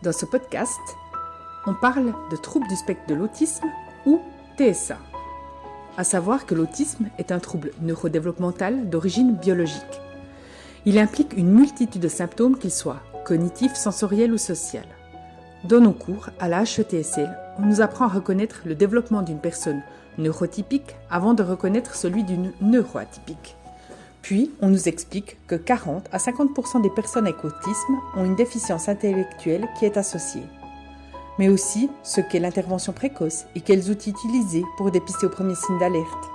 Dans ce podcast, on parle de troubles du spectre de l'autisme ou TSA. À savoir que l'autisme est un trouble neurodéveloppemental d'origine biologique. Il implique une multitude de symptômes, qu'ils soient cognitifs, sensoriels ou sociaux. Dans nos cours, à la HETSL, on nous apprend à reconnaître le développement d'une personne neurotypique avant de reconnaître celui d'une neuroatypique. Puis, on nous explique que 40 à 50% des personnes avec autisme ont une déficience intellectuelle qui est associée. Mais aussi ce qu'est l'intervention précoce et quels outils utiliser pour dépister aux premiers signes d'alerte.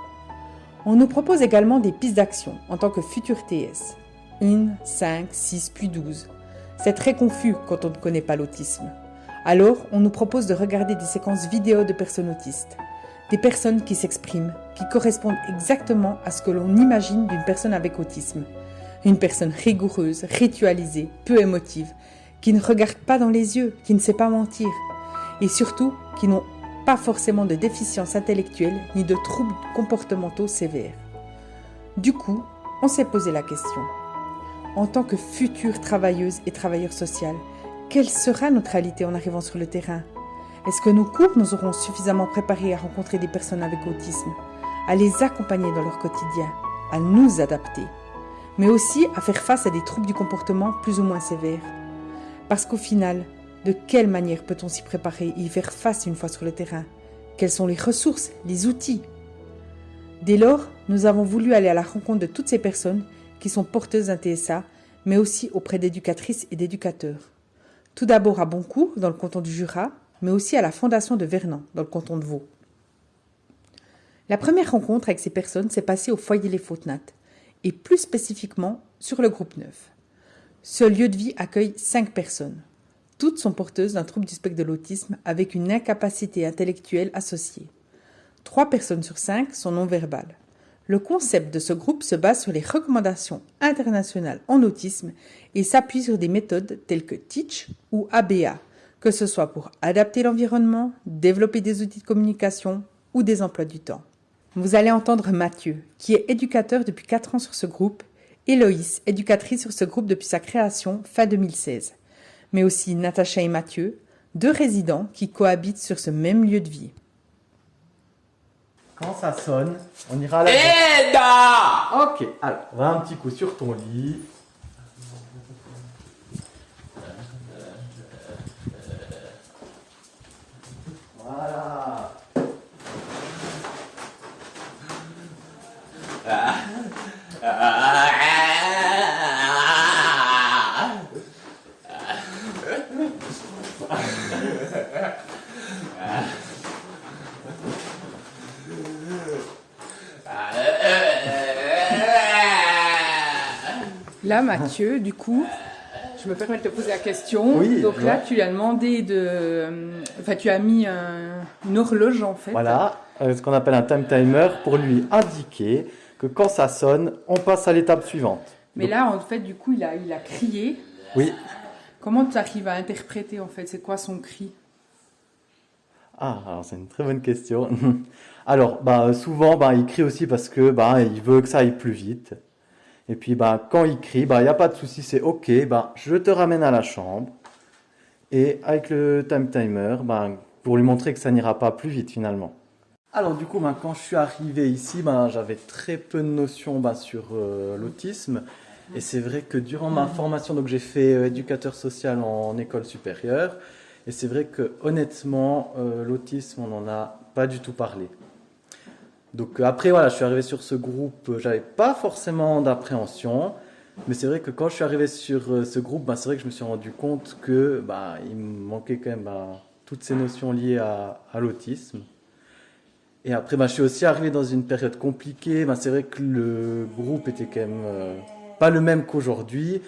On nous propose également des pistes d'action en tant que futur TS. 1, 5, 6, puis 12. C'est très confus quand on ne connaît pas l'autisme. Alors, on nous propose de regarder des séquences vidéo de personnes autistes. Des personnes qui s'expriment, qui correspondent exactement à ce que l'on imagine d'une personne avec autisme. Une personne rigoureuse, ritualisée, peu émotive, qui ne regarde pas dans les yeux, qui ne sait pas mentir, et surtout qui n'ont pas forcément de déficience intellectuelle ni de troubles comportementaux sévères. Du coup, on s'est posé la question. En tant que futures travailleuses et travailleurs sociaux, quelle sera notre réalité en arrivant sur le terrain ? Est-ce que nos cours nous auront suffisamment préparés à rencontrer des personnes avec autisme, à les accompagner dans leur quotidien, à nous adapter, mais aussi à faire face à des troubles du comportement plus ou moins sévères ? Parce qu'au final, de quelle manière peut-on s'y préparer et y faire face une fois sur le terrain ? Quelles sont les ressources, les outils ? Dès lors, nous avons voulu aller à la rencontre de toutes ces personnes qui sont porteuses d'un TSA, mais aussi auprès d'éducatrices et d'éducateurs. Tout d'abord à Boncourt, dans le canton du Jura, mais aussi à la Fondation de Vernon, dans le canton de Vaud. La première rencontre avec ces personnes s'est passée au foyer Les Fautes-Nattes, et plus spécifiquement sur le groupe 9. Ce lieu de vie accueille 5 personnes. Toutes sont porteuses d'un trouble du spectre de l'autisme avec une incapacité intellectuelle associée. 3 personnes sur 5 sont non-verbales. Le concept de ce groupe se base sur les recommandations internationales en autisme et s'appuie sur des méthodes telles que Teach ou ABA, que ce soit pour adapter l'environnement, développer des outils de communication ou des emplois du temps. Vous allez entendre Mathieu, qui est éducateur depuis 4 ans sur ce groupe, Héloïse, éducatrice sur ce groupe depuis sa création fin 2016, mais aussi Natacha et Mathieu, 2 résidents qui cohabitent sur ce même lieu de vie. Quand ça sonne, on ira à la... Ok, alors, on va un petit coup sur ton lit. Voilà. Là, Mathieu, du coup, je me permets de te poser la question. Oui, donc là, ouais. tu lui as demandé tu as mis une horloge, en fait. Voilà, ce qu'on appelle un time timer pour lui indiquer que quand ça sonne, on passe à l'étape suivante. Mais Donc, là, en fait, du coup, il a crié. oui. Comment tu arrives à interpréter, en fait ? C'est quoi son cri ? Alors c'est une très bonne question. Alors, souvent, il crie aussi parce que il veut que ça aille plus vite. Et puis, quand il crie, il n'y a pas de souci, c'est OK, je te ramène à la chambre. Et avec le time timer, pour lui montrer que ça n'ira pas plus vite finalement. Alors du coup, quand je suis arrivé ici, j'avais très peu de notions sur l'autisme. Et c'est vrai que durant ma formation, donc j'ai fait éducateur social en école supérieure. Et c'est vrai que honnêtement, l'autisme, on n'en a pas du tout parlé. Donc après, je suis arrivé sur ce groupe, j'avais pas forcément d'appréhension. Mais c'est vrai que quand je suis arrivé sur ce groupe, c'est vrai que je me suis rendu compte que il me manquait quand même toutes ces notions liées à l'autisme. Et après, je suis aussi arrivé dans une période compliquée. C'est vrai que le groupe était quand même pas le même qu'aujourd'hui.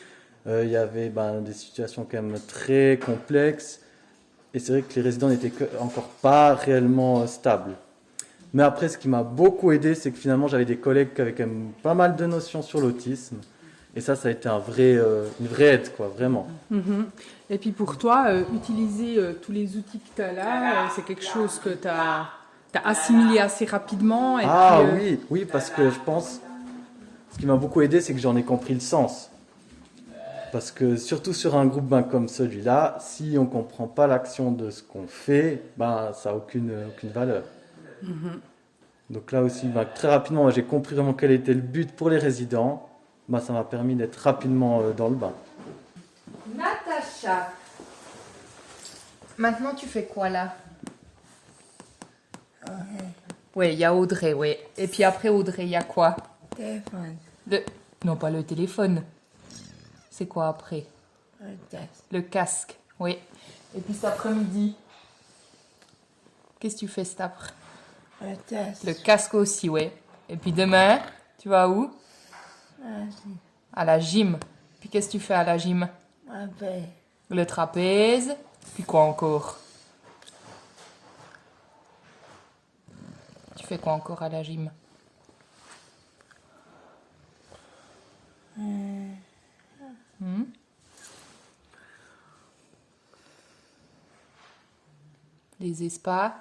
Il y avait des situations quand même très complexes. Et c'est vrai que les résidents n'étaient encore pas réellement stables. Mais après, ce qui m'a beaucoup aidé, c'est que finalement, j'avais des collègues qui avaient quand même pas mal de notions sur l'autisme. Et ça a été une vraie aide, vraiment. Mm-hmm. Et puis pour toi, utiliser tous les outils que tu as là, c'est quelque chose que tu as assimilé assez rapidement. Et oui, parce que je pense, ce qui m'a beaucoup aidé, c'est que j'en ai compris le sens. Parce que surtout sur un groupe comme celui-là, si on ne comprend pas l'action de ce qu'on fait, ça n'a aucune valeur. Donc là aussi, très rapidement, j'ai compris vraiment quel était le but pour les résidents. Ça m'a permis d'être rapidement dans le bain. Natacha, maintenant tu fais quoi là? Oui, il y a Audrey, oui. Et puis après Audrey, il y a quoi? Téléphone. Non, pas le téléphone. C'est quoi après? Le test. Le casque, oui. Et puis cet après-midi, qu'est-ce que tu fais cet après? Le test. Le casque aussi, oui. Et puis demain, tu vas où? Vas-y. À la gym. Puis qu'est-ce que tu fais à la gym? Après. Le trapèze. Puis quoi encore? Tu fais quoi encore à la gym? Les espas,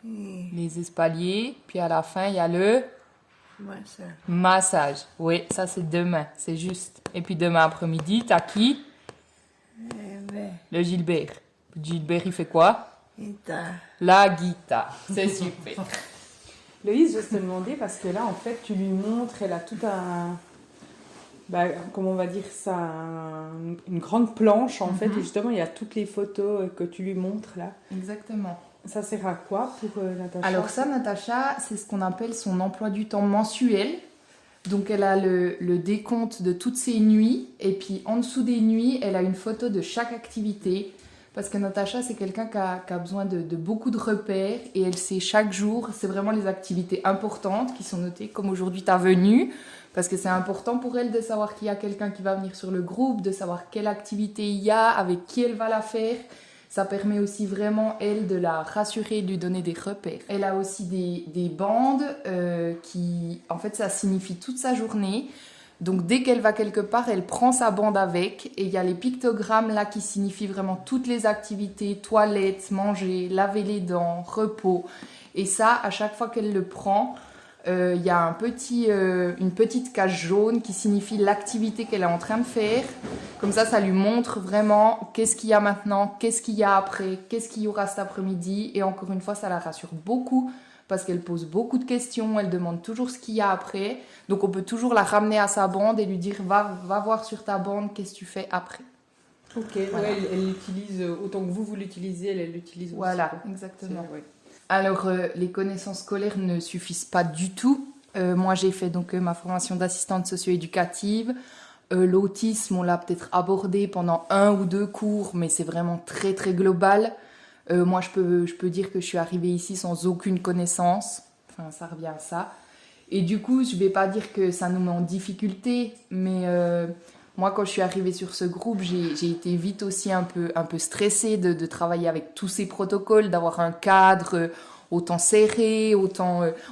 les espaliers, puis à la fin, il y a le Moi, ça. massage. Oui, ça c'est demain, c'est juste. Et puis demain après-midi, t'as qui? Ben, Le Gilbert. Gilbert, il fait quoi? guitare. La guitare. C'est super. Loïse, je te demandais, parce que là, en fait, tu lui montres, elle a tout un... comment on va dire ça, une grande planche, en fait, et justement, il y a toutes les photos que tu lui montres, là. Exactement. Ça sert à quoi pour Natacha? Alors ça, Natacha, c'est ce qu'on appelle son emploi du temps mensuel. Donc elle a le décompte de toutes ses nuits, et puis en dessous des nuits, elle a une photo de chaque activité. Parce que Natacha, c'est quelqu'un qui a besoin de beaucoup de repères, et elle sait chaque jour, c'est vraiment les activités importantes qui sont notées, comme aujourd'hui ta venue, parce que c'est important pour elle de savoir qu'il y a quelqu'un qui va venir sur le groupe, de savoir quelle activité il y a, avec qui elle va la faire. Ça permet aussi vraiment, elle, de la rassurer, de lui donner des repères. Elle a aussi des bandes qui, en fait, ça signifie toute sa journée. Donc, dès qu'elle va quelque part, elle prend sa bande avec. Et il y a les pictogrammes là qui signifient vraiment toutes les activités, toilette, manger, laver les dents, repos. Et ça, à chaque fois qu'elle le prend, il y a une petite case jaune qui signifie l'activité qu'elle est en train de faire. Comme ça lui montre vraiment qu'est-ce qu'il y a maintenant, qu'est-ce qu'il y a après, qu'est-ce qu'il y aura cet après-midi. Et encore une fois, ça la rassure beaucoup parce qu'elle pose beaucoup de questions, elle demande toujours ce qu'il y a après. Donc on peut toujours la ramener à sa bande et lui dire va voir sur ta bande, qu'est-ce que tu fais après. Ok, Voilà. ouais, elle l'utilise autant que vous l'utilisez, elle l'utilise aussi. Voilà, quoi. exactement. Ouais. Alors, les connaissances scolaires ne suffisent pas du tout. Moi, j'ai fait donc ma formation d'assistante socio-éducative. L'autisme, on l'a peut-être abordé pendant 1 ou 2 cours, mais c'est vraiment très, très global. Moi, je peux dire que je suis arrivée ici sans aucune connaissance. Enfin, ça revient à ça. Et du coup, je ne vais pas dire que ça nous met en difficulté, mais moi, quand je suis arrivée sur ce groupe, j'ai été vite aussi un peu stressée de travailler avec tous ces protocoles, d'avoir un cadre autant serré,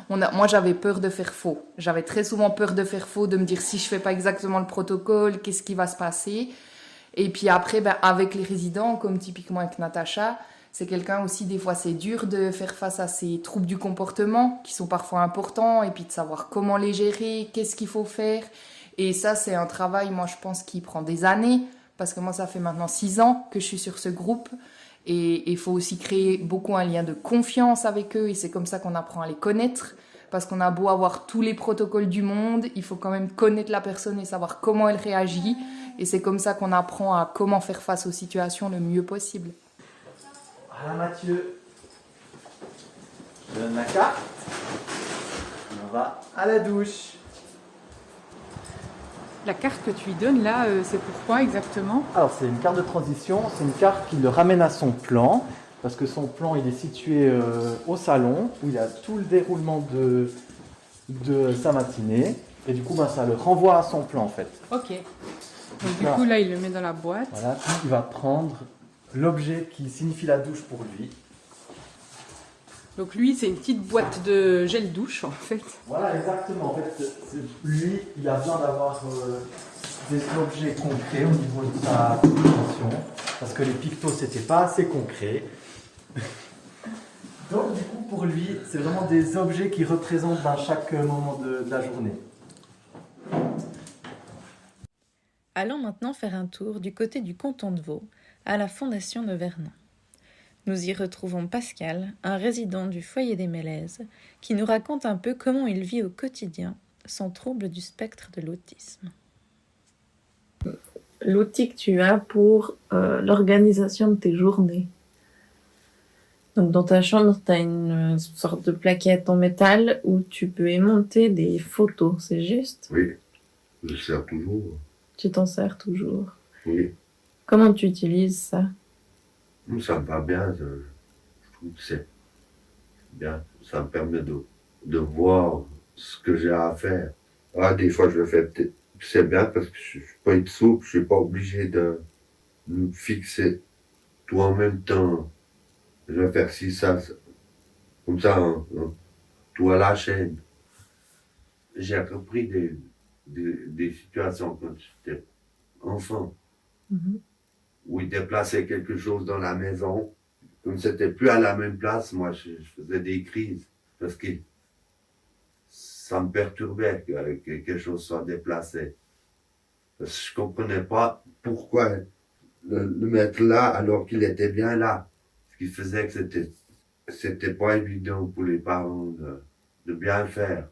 moi, j'avais peur de faire faux. J'avais très souvent peur de faire faux, de me dire si je fais pas exactement le protocole, qu'est-ce qui va se passer? Et puis après, avec les résidents, comme typiquement avec Natacha, c'est quelqu'un aussi, des fois, c'est dur de faire face à ces troubles du comportement qui sont parfois importants, et puis de savoir comment les gérer, qu'est-ce qu'il faut faire. Et ça, c'est un travail, moi, je pense, qui prend des années, parce que moi, ça fait maintenant 6 ans que je suis sur ce groupe. Et il faut aussi créer beaucoup un lien de confiance avec eux, et c'est comme ça qu'on apprend à les connaître. Parce qu'on a beau avoir tous les protocoles du monde, il faut quand même connaître la personne et savoir comment elle réagit. Et c'est comme ça qu'on apprend à comment faire face aux situations le mieux possible. Voilà Mathieu, je donne la carte, on va à la douche. La carte que tu lui donnes là, c'est pourquoi exactement? Alors c'est une carte de transition, c'est une carte qui le ramène à son plan, parce que son plan il est situé au salon, où il y a tout le déroulement de sa matinée, et du coup ça le renvoie à son plan en fait. Ok. Donc du coup là, il le met dans la boîte. Voilà, puis il va prendre l'objet qui signifie la douche pour lui. Donc lui, c'est une petite boîte de gel douche en fait. Voilà, exactement. En fait, lui, il a besoin d'avoir des objets concrets au niveau de sa communication, parce que les pictos, c'était pas assez concret. Donc, du coup, pour lui, c'est vraiment des objets qui représentent chaque moment de la journée. Allons maintenant faire un tour du côté du canton de Vaud, à la Fondation de Vernon. Nous y retrouvons Pascal, un résident du foyer des Mélèzes, qui nous raconte un peu comment il vit au quotidien son trouble du spectre de l'autisme. L'outil que tu as pour l'organisation de tes journées. Donc dans ta chambre, tu as une sorte de plaquette en métal où tu peux aimanter des photos, c'est juste? Oui, je sers toujours. Tu t'en sers toujours. Oui, Comment tu utilises ça? ça me va bien. Je trouve que c'est bien. Ça me permet de voir ce que j'ai à faire. Ah, des fois, je le fais peut-être. C'est bien parce que je suis pas être souple, je suis pas obligé de me fixer tout en même temps. Je vais faire ci, ça, comme ça, tout à la chaîne. J'ai appris des situations quand j'étais enfant, où il déplaçait quelque chose dans la maison. Comme c'était plus à la même place, moi, je faisais des crises. Parce que ça me perturbait que quelque chose soit déplacé. Parce que je comprenais pas pourquoi le mettre là alors qu'il était bien là. Ce qui faisait que c'était pas évident pour les parents de bien faire.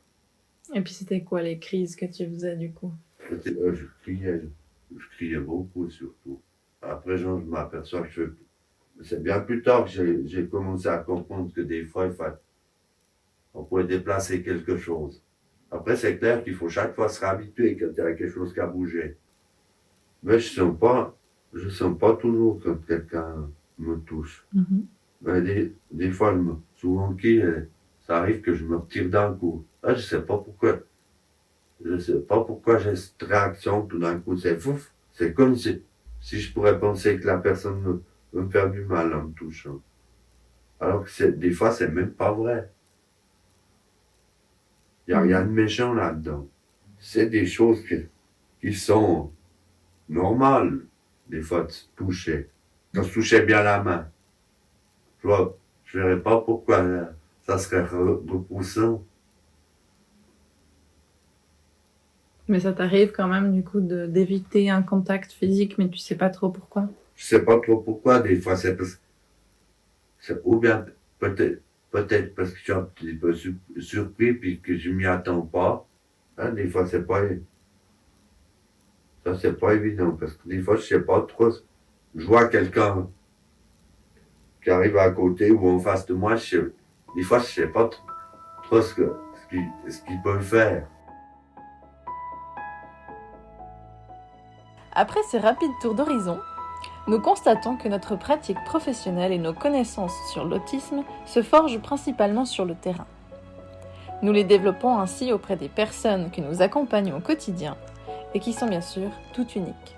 Et puis c'était quoi les crises que tu faisais du coup? Je criais beaucoup surtout. Après, je m'aperçois que c'est bien plus tard que j'ai commencé à comprendre que des fois, on pouvait déplacer quelque chose. Après, c'est clair qu'il faut chaque fois se réhabituer quand il y a quelque chose qui a bougé. Mais je sens pas toujours quand quelqu'un me touche. Mais des fois, souvent ça arrive que je me tire d'un coup. Là, je sais pas pourquoi. Je sais pas pourquoi j'ai cette réaction tout d'un coup. C'est fou. C'est comme si je pourrais penser que la personne veut me faire du mal en me touchant. Alors que des fois, c'est même pas vrai. Il n'y a rien de méchant là-dedans. C'est des choses qui sont normales, des fois, de se toucher. Quand je touchais bien la main, je verrais pas pourquoi ça serait repoussant. Mais ça t'arrive quand même du coup d'éviter un contact physique, mais tu sais pas trop pourquoi. Je sais pas trop pourquoi, des fois, ou bien peut-être parce que je suis un petit peu surpris puis que je m'y attends pas. Hein, des fois, c'est pas évident parce que des fois, je sais pas trop. Je vois quelqu'un qui arrive à côté ou en face de moi, des fois, je sais pas trop ce qu'il peut faire. Après ces rapides tours d'horizon, nous constatons que notre pratique professionnelle et nos connaissances sur l'autisme se forgent principalement sur le terrain. Nous les développons ainsi auprès des personnes que nous accompagnons au quotidien et qui sont bien sûr toutes uniques.